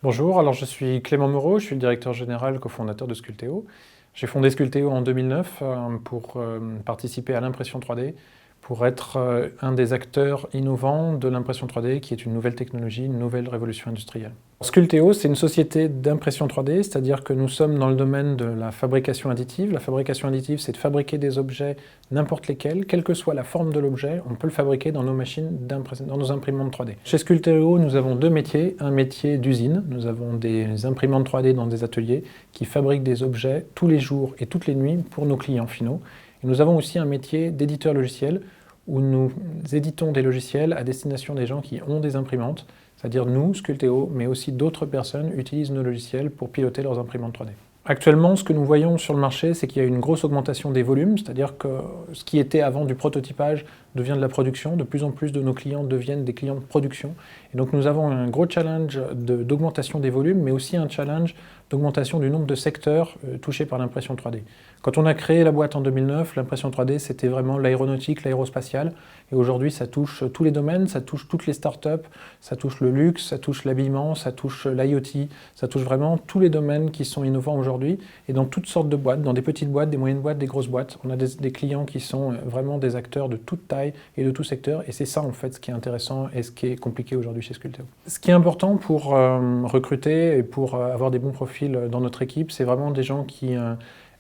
Bonjour, alors je suis Clément Moreau, je suis le directeur général cofondateur de Sculteo. J'ai fondé Sculteo en 2009 pour participer à l'impression 3D, pour être un des acteurs innovants de l'impression 3D, qui est une nouvelle technologie, une nouvelle révolution industrielle. Sculteo, c'est une société d'impression 3D, c'est-à-dire que nous sommes dans le domaine de la fabrication additive. La fabrication additive, c'est de fabriquer des objets n'importe lesquels, quelle que soit la forme de l'objet, on peut le fabriquer dans nos machines, dans nos imprimantes 3D. Chez Sculteo, nous avons deux métiers. Un métier d'usine, nous avons des imprimantes 3D dans des ateliers qui fabriquent des objets tous les jours et toutes les nuits pour nos clients finaux. Et nous avons aussi un métier d'éditeur logiciel où nous éditons des logiciels à destination des gens qui ont des imprimantes, c'est-à-dire nous, Sculteo, mais aussi d'autres personnes utilisent nos logiciels pour piloter leurs imprimantes 3D. Actuellement, ce que nous voyons sur le marché, c'est qu'il y a une grosse augmentation des volumes, c'est-à-dire que ce qui était avant du prototypage devient de la production. De plus en plus de nos clients deviennent des clients de production. Et donc nous avons un gros challenge d'augmentation des volumes, mais aussi un challenge d'augmentation du nombre de secteurs touchés par l'impression 3D. Quand on a créé la boîte en 2009, l'impression 3D, c'était vraiment l'aéronautique, l'aérospatiale. Et aujourd'hui, ça touche tous les domaines, ça touche toutes les startups, ça touche le luxe, ça touche l'habillement, ça touche l'IoT, ça touche vraiment tous les domaines qui sont innovants aujourd'hui. Et dans toutes sortes de boîtes, dans des petites boîtes, des moyennes boîtes, des grosses boîtes, on a des clients qui sont vraiment des acteurs de toute taille et de tout secteur. Et c'est ça, en fait, ce qui est intéressant et ce qui est compliqué aujourd'hui chez Sculteo. Ce qui est important pour recruter et pour avoir des bons profils dans notre équipe, c'est vraiment des gens qui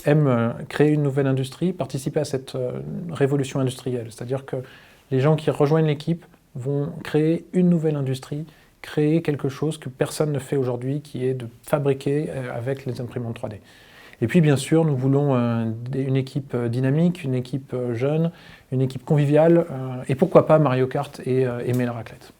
aiment créer une nouvelle industrie, participer à cette révolution industrielle. C'est-à-dire que les gens qui rejoignent l'équipe vont créer une nouvelle industrie, créer quelque chose que personne ne fait aujourd'hui, qui est de fabriquer avec les imprimantes 3D. Et puis bien sûr, nous voulons une équipe dynamique, une équipe jeune, une équipe conviviale, et pourquoi pas Mario Kart et aimer la raclette.